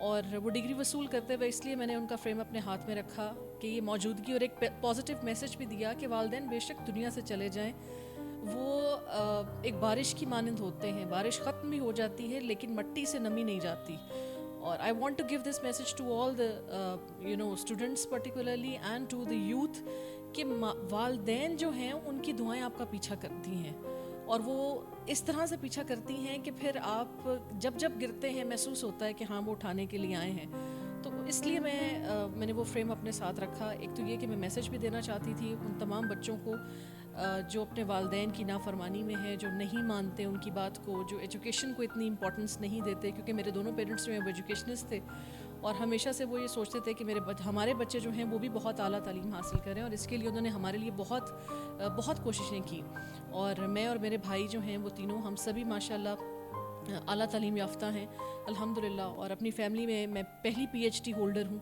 اور وہ ڈگری وصول کرتے ہوئے اس لیے میں نے ان کا فریم اپنے ہاتھ میں رکھا کہ یہ موجودگی، اور ایک پازیٹیو میسج بھی دیا کہ والدین بے شک دنیا سے چلے جائیں، وہ ایک بارش کی مانند ہوتے ہیں، بارش ختم بھی ہو جاتی ہے لیکن مٹی سے نمی نہیں جاتی. اور I want to give this message to all the students particularly and to the youth کہ والدین جو ہیں ان کی دعائیں آپ کا پیچھا کرتی ہیں، اور وہ اس طرح سے پیچھا کرتی ہیں کہ پھر آپ جب گرتے ہیں محسوس ہوتا ہے کہ ہاں وہ اٹھانے کے لیے آئے ہیں. تو اس لیے میں نے وہ فریم اپنے ساتھ رکھا. ایک تو یہ کہ میں میسج بھی دینا چاہتی تھی ان تمام بچوں کو جو اپنے والدین کی نافرمانی میں ہیں، جو نہیں مانتے ان کی بات کو، جو ایجوکیشن کو اتنی امپورٹنس نہیں دیتے، کیونکہ میرے دونوں پیرنٹس جو ہیں وہ ایجوکیشنسٹ تھے اور ہمیشہ سے وہ یہ سوچتے تھے کہ ہمارے بچے جو ہیں وہ بھی بہت اعلیٰ تعلیم حاصل کریں، اور اس کے لیے انہوں نے ہمارے لیے بہت کوششیں کی. اور میں اور میرے بھائی جو ہیں وہ تینوں، ہم سبھی ماشاء اللہ اعلیٰ تعلیم یافتہ ہیں الحمدللہ. اور اپنی فیملی میں پہلی پی ایچ ڈی ہولڈر ہوں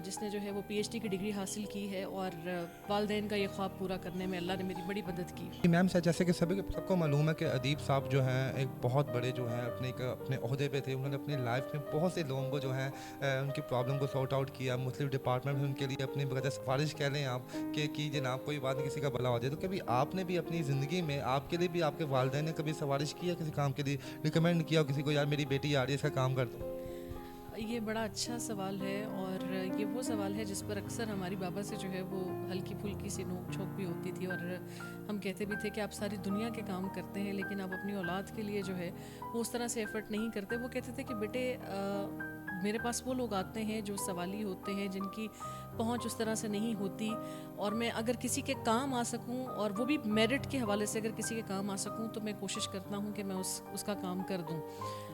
جس نے جو ہے وہ پی ایچ ڈی کی ڈگری حاصل کی ہے، اور والدین کا یہ خواب پورا کرنے میں اللہ نے میری بڑی مدد کی. میم سر، جیسے کہ سب کو معلوم ہے کہ ادیب صاحب جو ہیں ایک بہت بڑے جو ہیں اپنے عہدے پہ تھے. انہوں نے اپنی لائف میں بہت سے لوگوں کو جو ہے ان کی پرابلم کو سارٹ آؤٹ کیا. مختلف ڈپارٹمنٹ میں ان کے لیے اپنی بغیر سفارش کہہ لیں آپ کہ جناب کوئی بات نہیں، کسی کا بھلا ہو جائے. تو کبھی آپ نے بھی اپنی زندگی میں آپ کے لیے بھی آپ کے والدین نے کبھی سفارش کیا کسی کام کے لیے، ریکمینڈ کیا کسی کو، یار میری بیٹی آ رہی ہے اس کا کام کر دو؟ یہ بڑا اچھا سوال ہے، اور یہ وہ سوال ہے جس پر اکثر ہماری بابا سے جو ہے وہ ہلکی پھلکی سی نوک جھوک بھی ہوتی تھی. اور ہم کہتے بھی تھے کہ آپ ساری دنیا کے کام کرتے ہیں لیکن آپ اپنی اولاد کے لیے جو ہے وہ اس طرح سے ایفرٹ نہیں کرتے. وہ کہتے تھے کہ بیٹے میرے پاس وہ لوگ آتے ہیں جو سوالی ہوتے ہیں، جن کی پہنچ اس طرح سے نہیں ہوتی، اور میں اگر کسی کے کام آ سکوں، اور وہ بھی میرٹ کے حوالے سے اگر کسی کے کام آ سکوں، تو میں کوشش کرتا ہوں کہ میں اس کا کام کر دوں.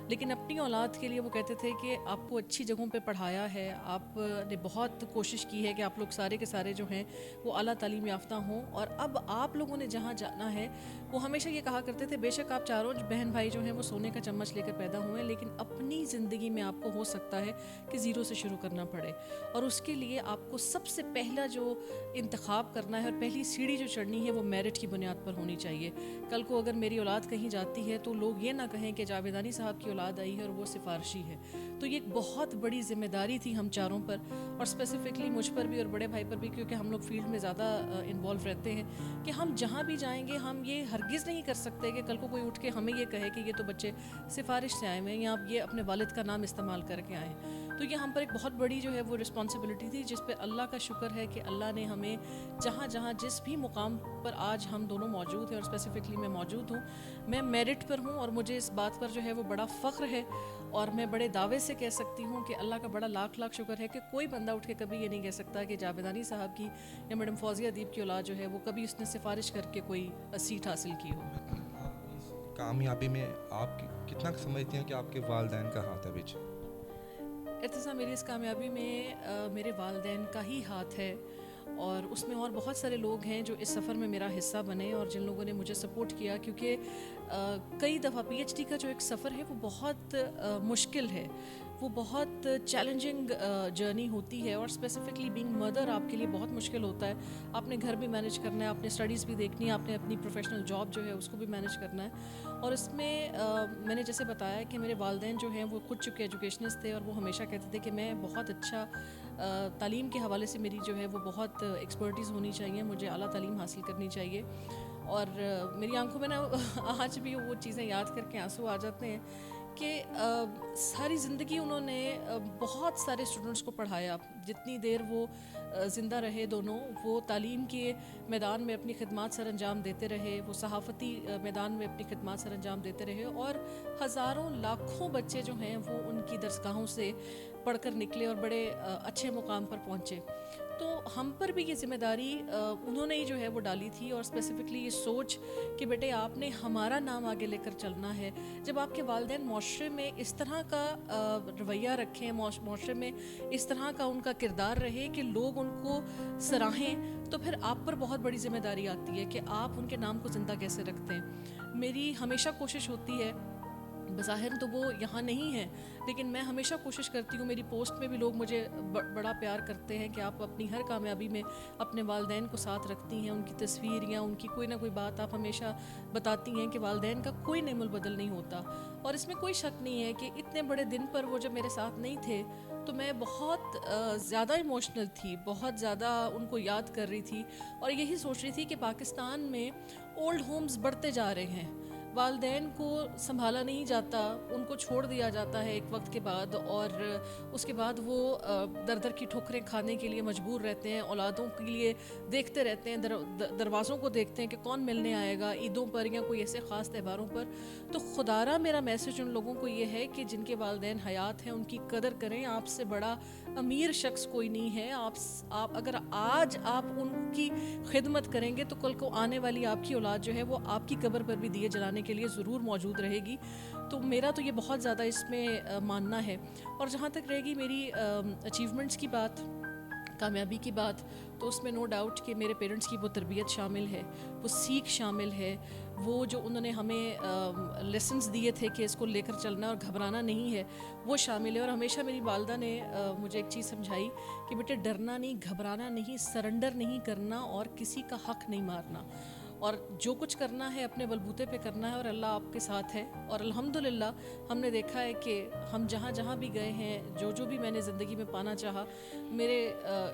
لیکن اپنی اولاد کے لیے وہ کہتے تھے کہ آپ کو اچھی جگہوں پہ پڑھایا ہے، آپ نے بہت کوشش کی ہے کہ آپ لوگ سارے کے سارے جو ہیں وہ اعلیٰ تعلیم یافتہ ہوں، اور اب آپ لوگوں نے جہاں جانا ہے. وہ ہمیشہ یہ کہا کرتے تھے بے شک آپ چاروں بہن بھائی جو ہیں وہ سونے کا چمچ لے کر پیدا ہوئے ہیں، لیکن اپنی زندگی میں آپ کو ہو سکتا ہے کہ زیرو سے شروع کرنا پڑے، اور اس کے لیے آپ کو سب سے پہلا جو انتخاب کرنا ہے اور پہلی سیڑھی جو چڑھنی ہے وہ میرٹ کی بنیاد پر ہونی چاہیے. کل کو اگر میری اولاد کہیں جاتی ہے تو لوگ یہ نہ کہیں کہ جاویدانی صاحب کی اولاد آئی ہے اور وہ سفارشی ہے. تو یہ ایک بہت بڑی ذمہ داری تھی ہم چاروں پر، اور اسپیسیفکلی مجھ پر بھی اور بڑے بھائی پر بھی، کیونکہ ہم لوگ فیلڈ میں زیادہ انوالو رہتے ہیں، کہ ہم جہاں بھی جائیں گے ہم یہ ہرگز نہیں کر سکتے کہ کل کو کوئی اٹھ کے ہمیں یہ کہے کہ یہ تو بچے سفارش سے آئے ہوئے ہیں یا یہ اپنے والد کا نام استعمال کر کے آئے ہیں. تو یہ ہم پر ایک بہت بڑی جو ہے وہ رسپانسبلٹی تھی، جس پہ اللہ کا شکر ہے کہ اللہ نے ہمیں جہاں جس بھی مقام پر آج ہم دونوں موجود ہیں، اور اسپیسیفکلی میں موجود ہوں، میں میرٹ پر ہوں، اور مجھے اس بات پر جو ہے وہ بڑا فخر ہے. اور میں بڑے دعوے سے کہہ سکتی ہوں کہ اللہ کا بڑا لاکھ شکر ہے کہ کوئی بندہ اٹھ کے کبھی یہ نہیں کہہ سکتا کہ جاویدانی صاحب کی یا میڈم فوزیہ ادیب کی اولاد جو ہے وہ کبھی اس نے سفارش کر کے کوئی سیٹ حاصل کی ہو. کامیابی میں آپ کتنا سمجھتے ہیں کہ آپ کے والدین کا ہاتھ ہے پیچھے؟ ارتضیٰ، میری اس کامیابی میں میرے والدین کا ہی ہاتھ ہے، اور اس میں اور بہت سارے لوگ ہیں جو اس سفر میں میرا حصہ بنے اور جن لوگوں نے مجھے سپورٹ کیا. کیونکہ کئی دفعہ پی ایچ ڈی کا جو ایک سفر ہے وہ بہت مشکل ہے، وہ بہت چیلنجنگ جرنی ہوتی ہے، اور اسپیسیفکلی بینگ مدر آپ کے لیے بہت مشکل ہوتا ہے. آپ نے گھر بھی مینیج کرنا ہے، آپ نے اسٹڈیز بھی دیکھنی ہے، آپ نے اپنی پروفیشنل جاب جو ہے اس کو بھی مینیج کرنا ہے. اور اس میں نے جیسے بتایا کہ میرے والدین جو ہیں وہ خود چکے ایجوکیشنسٹ تھے، اور وہ ہمیشہ کہتے تھے کہ میں بہت اچھا تعلیم کے حوالے سے میری جو ہے وہ بہت ایکسپرٹیز ہونی چاہیے، مجھے اعلیٰ تعلیم حاصل کرنی چاہیے. اور میری آنکھوں میں نا آج بھی وہ چیزیں یاد کر کے آنسو آ جاتے ہیں کہ ساری زندگی انہوں نے بہت سارے اسٹوڈنٹس کو پڑھایا. جتنی دیر وہ زندہ رہے دونوں، وہ تعلیم کے میدان میں اپنی خدمات سر انجام دیتے رہے، وہ صحافتی میدان میں اپنی خدمات سر انجام دیتے رہے، اور ہزاروں لاکھوں بچے جو ہیں وہ ان کی درسگاہوں سے پڑھ کر نکلے اور بڑے اچھے مقام پر پہنچے. تو ہم پر بھی یہ ذمہ داری انہوں نے ہی جو ہے وہ ڈالی تھی، اور اسپیسیفکلی یہ سوچ کہ بیٹے آپ نے ہمارا نام آگے لے کر چلنا ہے. جب آپ کے والدین معاشرے میں اس طرح کا رویہ رکھیں، معاشرے میں اس طرح کا ان کا کردار رہے کہ لوگ ان کو سراہیں، تو پھر آپ پر بہت بڑی ذمہ داری آتی ہے کہ آپ ان کے نام کو زندہ کیسے رکھتے ہیں. میری ہمیشہ کوشش ہوتی ہے بظاہر تو وہ یہاں نہیں ہیں، لیکن میں ہمیشہ کوشش کرتی ہوں، میری پوسٹ میں بھی لوگ مجھے بڑا پیار کرتے ہیں کہ آپ اپنی ہر کامیابی میں اپنے والدین کو ساتھ رکھتی ہیں، ان کی تصویر یا ان کی کوئی نہ کوئی بات آپ ہمیشہ بتاتی ہیں کہ والدین کا کوئی نعم البدل نہیں ہوتا. اور اس میں کوئی شک نہیں ہے کہ اتنے بڑے دن پر وہ جب میرے ساتھ نہیں تھے تو میں بہت زیادہ ایموشنل تھی، بہت زیادہ ان کو یاد کر رہی تھی، اور یہی سوچ رہی تھی کہ پاکستان میں اولڈ ہومز بڑھتے جا رہے ہیں، والدین کو سنبھالا نہیں جاتا، ان کو چھوڑ دیا جاتا ہے ایک وقت کے بعد، اور اس کے بعد وہ در در کی ٹھوکریں کھانے کے لیے مجبور رہتے ہیں، اولادوں کے لیے دیکھتے رہتے ہیں، دروازوں کو دیکھتے ہیں کہ کون ملنے آئے گا عیدوں پر یا کوئی ایسے خاص تہواروں پر. تو خدارہ میرا میسج ان لوگوں کو یہ ہے کہ جن کے والدین حیات ہیں ان کی قدر کریں. آپ سے بڑا امیر شخص کوئی نہیں ہے. آپ اگر آج آپ ان کی خدمت کریں گے تو کل کو آنے والی آپ کی اولاد جو ہے وہ آپ کی قبر پر بھی دیے جلانے کے لیے ضرور موجود رہے گی. تو میرا تو یہ بہت زیادہ اس میں ماننا ہے. اور جہاں تک رہے گی میری اچیومنٹس کی بات، کامیابی کی بات، تو اس میں نو ڈاؤٹ کہ میرے پیرنٹس کی وہ تربیت شامل ہے، وہ سیکھ شامل ہے، وہ جو انہوں نے ہمیں لیسنز دیے تھے کہ اس کو لے کر چلنا اور گھبرانا نہیں ہے وہ شامل ہے. اور ہمیشہ میری والدہ نے مجھے ایک چیز سمجھائی کہ بیٹے ڈرنا نہیں، گھبرانا نہیں، سرنڈر نہیں کرنا اور کسی کا حق نہیں مارنا، اور جو کچھ کرنا ہے اپنے بلبوتے پہ کرنا ہے، اور اللہ آپ کے ساتھ ہے. اور الحمدللہ ہم نے دیکھا ہے کہ ہم جہاں جہاں بھی گئے ہیں، جو بھی میں نے زندگی میں پانا چاہا، میرے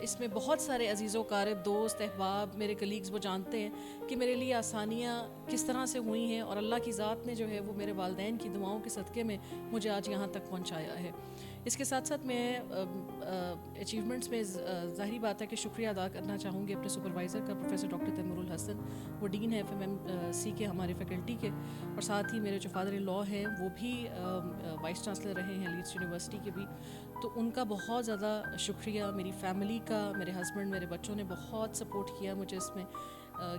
اس میں بہت سارے عزیز و اقارب، دوست، احباب، میرے کلیگز وہ جانتے ہیں کہ میرے لیے آسانیاں کس طرح سے ہوئی ہیں، اور اللہ کی ذات نے جو ہے وہ میرے والدین کی دعاؤں کے صدقے میں مجھے آج یہاں تک پہنچایا ہے. اس کے ساتھ ساتھ میں اچیومنٹس میں ظاہری بات ہے کہ شکریہ ادا کرنا چاہوں گی اپنے سپروائزر کا، پروفیسر ڈاکٹر تیمور الحسن. وہ ڈین ہے FMMC کے ہمارے فیکلٹی کے، اور ساتھ ہی میرے جو فادر ان لا ہیں وہ بھی وائس چانسلر رہے ہیں لیڈس یونیورسٹی کے بھی. تو ان کا بہت زیادہ شکریہ. میری فیملی کا، میرے ہسبینڈ، میرے بچوں نے بہت سپورٹ کیا مجھے اس میں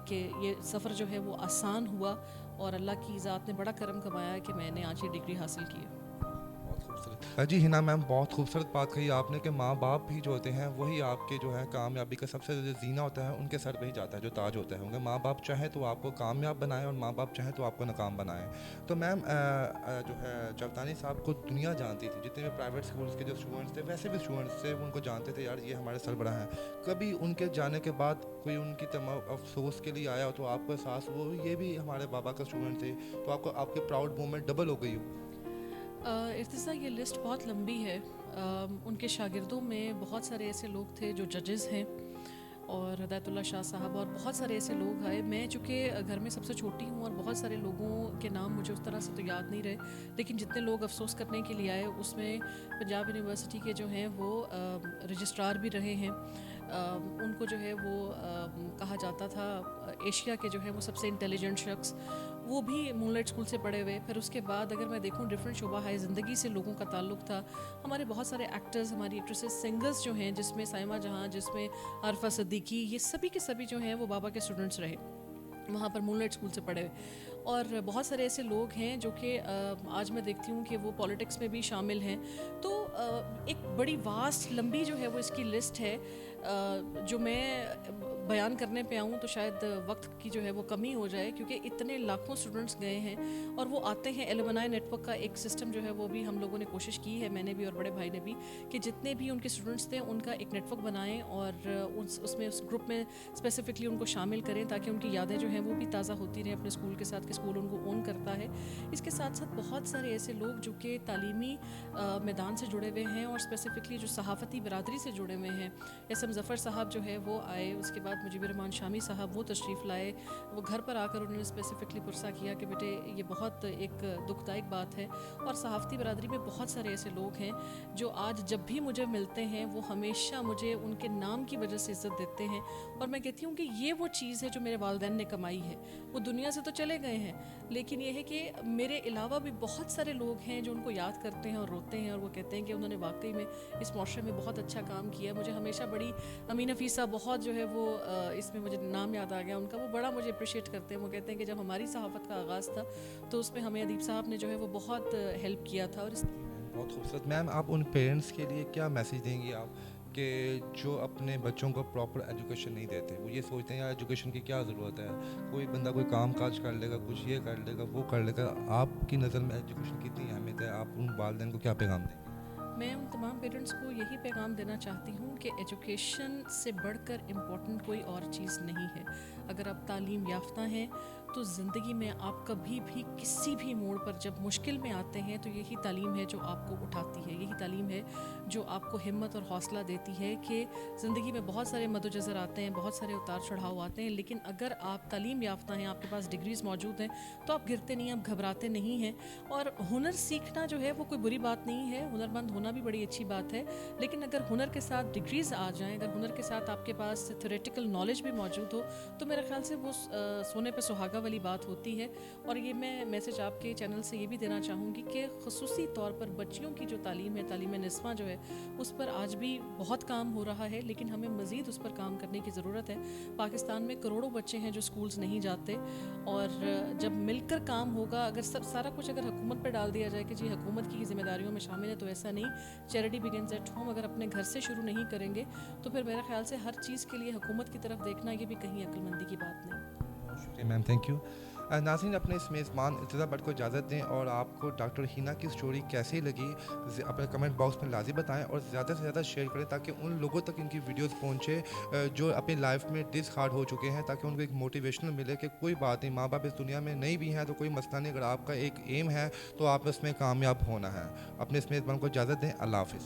کہ یہ سفر جو ہے وہ آسان ہوا، اور اللہ کی ذات نے بڑا کرم کمایا کہ میں نے آج یہ ڈگری حاصل کی ہے. جی ہنا میم، بہت خوبصورت بات کہی آپ نے کہ ماں باپ بھی جو ہوتے ہیں وہی آپ کے جو ہے کامیابی کا سب سے زیادہ زینہ ہوتا ہے، ان کے سر پہ ہی جاتا ہے جو تاج ہوتا ہے. کیونکہ ماں باپ چاہیں تو آپ کو کامیاب بنائیں اور ماں باپ چاہیں تو آپ کو ناکام بنائیں. تو میم جو ہے جاودانی صاحب کو دنیا جانتی تھی، جتنے بھی پرائیویٹ اسکولس کے جو اسٹوڈنٹس تھے ویسے بھی اسٹوڈنٹس تھے وہ ان کو جانتے تھے، یار یہ ہمارے سربراہ ہیں. کبھی ان کے جانے کے بعد کوئی ان کی افسوس کے لیے آیا ہو تو آپ کو احساس وہ یہ بھی ہمارے بابا کا اسٹوڈنٹ تھے، تو آپ کو آپ کے پراؤڈ مومنٹ ڈبل ہو گئی ہو؟ ارتضیٰ یہ لسٹ بہت لمبی ہے. ان کے شاگردوں میں بہت سارے ایسے لوگ تھے جو ججز ہیں، اور ہدایت اللہ شاہ صاحب، اور بہت سارے ایسے لوگ آئے. میں چونکہ گھر میں سب سے چھوٹی ہوں اور بہت سارے لوگوں کے نام مجھے اس طرح سے تو یاد نہیں رہے، لیکن جتنے لوگ افسوس کرنے کے لیے آئے اس میں پنجاب یونیورسٹی کے جو ہیں وہ رجسٹرار بھی رہے ہیں. ان کو جو ہے وہ کہا جاتا تھا ایشیا کے جو ہے وہ سب سے انٹیلیجنٹ شخص، وہ بھی مون لائٹ اسکول سے پڑھے ہوئے. پھر اس کے بعد اگر میں دیکھوں ڈفرینٹ شعبہ ہے زندگی سے لوگوں کا تعلق تھا. ہمارے بہت سارے ایکٹرز، ہماری ایکٹریسز، سنگرز جو ہیں، جس میں سائمہ جہاں، جس میں عارفہ صدیقی، یہ سبھی کے سبھی جو ہیں وہ بابا کے اسٹوڈنٹس رہے، وہاں پر مون لائٹ اسکول سے پڑھے ہوئے. اور بہت سارے ایسے لوگ ہیں جو کہ آج میں دیکھتی ہوں کہ وہ پولیٹکس میں بھی شامل ہیں. تو ایک بڑی واسٹ لمبی جو ہے وہ اس کی لسٹ ہے. جو میں بیان کرنے پہ آؤں تو شاید وقت کی جو ہے وہ کمی ہو جائے، کیونکہ اتنے لاکھوں اسٹوڈنٹس گئے ہیں اور وہ آتے ہیں. ایلومنائی نیٹ ورک کا ایک سسٹم جو ہے وہ بھی ہم لوگوں نے کوشش کی ہے، میں نے بھی اور بڑے بھائی نے بھی، کہ جتنے بھی ان کے اسٹوڈنٹس تھے ان کا ایک نیٹ ورک بنائیں اور اس میں اس گروپ میں اسپیسیفکلی ان کو شامل کریں تاکہ ان کی یادیں جو ہیں وہ بھی تازہ ہوتی رہیں اپنے اسکول کے ساتھ کہ اسکول ان کو اون کرتا ہے. اس کے ساتھ ساتھ بہت سارے ایسے لوگ جو کہ تعلیمی میدان سے جڑے ہوئے ہیں اور اسپیسیفکلی جو صحافتی برادری سے جڑے ہوئے ہیں. SM ظفر صاحب جو ہے وہ آئے، اس کے بعد مجیب الرحمان شامی صاحب وہ تشریف لائے. وہ گھر پر آ کر انہوں نے اسپیسیفکلی پرسہ کیا کہ بیٹے یہ بہت ایک دکھ دائک بات ہے. اور صحافتی برادری میں بہت سارے ایسے لوگ ہیں جو آج جب بھی مجھے ملتے ہیں وہ ہمیشہ مجھے ان کے نام کی وجہ سے عزت دیتے ہیں. اور میں کہتی ہوں کہ یہ وہ چیز ہے جو میرے والدین نے کمائی ہے. وہ دنیا سے تو چلے گئے ہیں، لیکن یہ ہے کہ میرے علاوہ بھی بہت سارے لوگ ہیں جو ان کو یاد کرتے ہیں اور روتے ہیں اور وہ کہتے ہیں کہ انہوں نے واقعی میں اس معاشرے میں بہت اچھا کام کیا. مجھے ہمیشہ بڑی امین حفیظہ بہت جو ہے وہ اس میں مجھے نام یاد آ گیا ان کا، وہ بڑا مجھے اپریشیٹ کرتے ہیں. وہ کہتے ہیں کہ جب ہماری صحافت کا آغاز تھا تو اس میں ہمیں ادیب صاحب نے جو ہے وہ بہت ہیلپ کیا تھا. اور بہت خوبصورت. میم آپ ان پیرنٹس کے لیے کیا میسیج دیں گی آپ کہ جو اپنے بچوں کو پراپر ایجوکیشن نہیں دیتے. وہ یہ سوچتے ہیں یار ایجوکیشن کی کیا ضرورت ہے, کوئی بندہ کوئی کام کاج کر لے گا, کچھ یہ کر لے گا, وہ کر لے گا. آپ کی نظر میں ایجوکیشن کی اتنی اہمیت ہے, آپ ان والدین کو کیا پیغام دیں گے؟ میں ان تمام پیرنٹس کو یہی پیغام دینا چاہتی ہوں کہ ایجوکیشن سے بڑھ کر امپورٹنٹ کوئی اور چیز نہیں ہے. اگر آپ تعلیم یافتہ ہیں تو زندگی میں آپ کبھی بھی کسی بھی موڑ پر جب مشکل میں آتے ہیں تو یہی تعلیم ہے جو آپ کو اٹھاتی ہے, یہی تعلیم ہے جو آپ کو ہمت اور حوصلہ دیتی ہے کہ زندگی میں بہت سارے مد و جزر آتے ہیں, بہت سارے اتار چڑھاؤ آتے ہیں, لیکن اگر آپ تعلیم یافتہ ہیں, آپ کے پاس ڈگریز موجود ہیں, تو آپ گرتے نہیں, آپ گھبراتے نہیں ہیں. اور ہنر سیکھنا جو ہے وہ کوئی بری بات نہیں ہے, ہنرمند ہونا بھی بڑی اچھی بات ہے, لیکن اگر ہنر کے ساتھ ڈگریز آ جائیں, اگر ہنر کے ساتھ آپ کے پاس تھیوریٹیکل نالج بھی موجود ہو, تو میرے خیال سے وہ سونے پہ سہاگا والی بات ہوتی ہے. اور یہ میں میسج آپ کے چینل سے یہ بھی دینا چاہوں گی کہ خصوصی طور پر بچیوں کی جو تعلیم ہے, تعلیم نسواں جو ہے, اس پر آج بھی بہت کام ہو رہا ہے, لیکن ہمیں مزید اس پر کام کرنے کی ضرورت ہے. پاکستان میں کروڑوں بچے ہیں جو سکولز نہیں جاتے, اور جب مل کر کام ہوگا, اگر سارا کچھ اگر حکومت پہ ڈال دیا جائے کہ جی حکومت کی ذمہ داریوں میں شامل ہے, تو ایسا نہیں. چیریٹی بگنز ایٹ ہوم اگر اپنے گھر سے شروع نہیں کریں گے تو پھر میرے خیال سے ہر چیز کے لیے حکومت کی طرف دیکھنا یہ بھی کہیں عقل مندی کی بات نہیں. شکریہ میم, تھینک یو. ناظرین, اپنے اس میزبان ارتضیٰ بٹ کو اجازت دیں, اور آپ کو ڈاکٹر ہینا کی اسٹوری کیسی لگی اپنے کمنٹ باکس میں لازم بتائیں, اور زیادہ سے زیادہ شیئر کریں تاکہ ان لوگوں تک ان کی ویڈیوز پہنچے جو اپنی لائف میں ڈس ہارڈ ہو چکے ہیں, تاکہ ان کو ایک موٹیویشنل ملے کہ کوئی بات نہیں, ماں باپ اس دنیا میں نہیں بھی ہیں تو کوئی مسئلہ نہیں, اگر آپ کا ایک ایم ہے تو آپ اس میں کامیاب ہونا ہے. اپنے اس میزبان کو اجازت دیں. اللہ حافظ.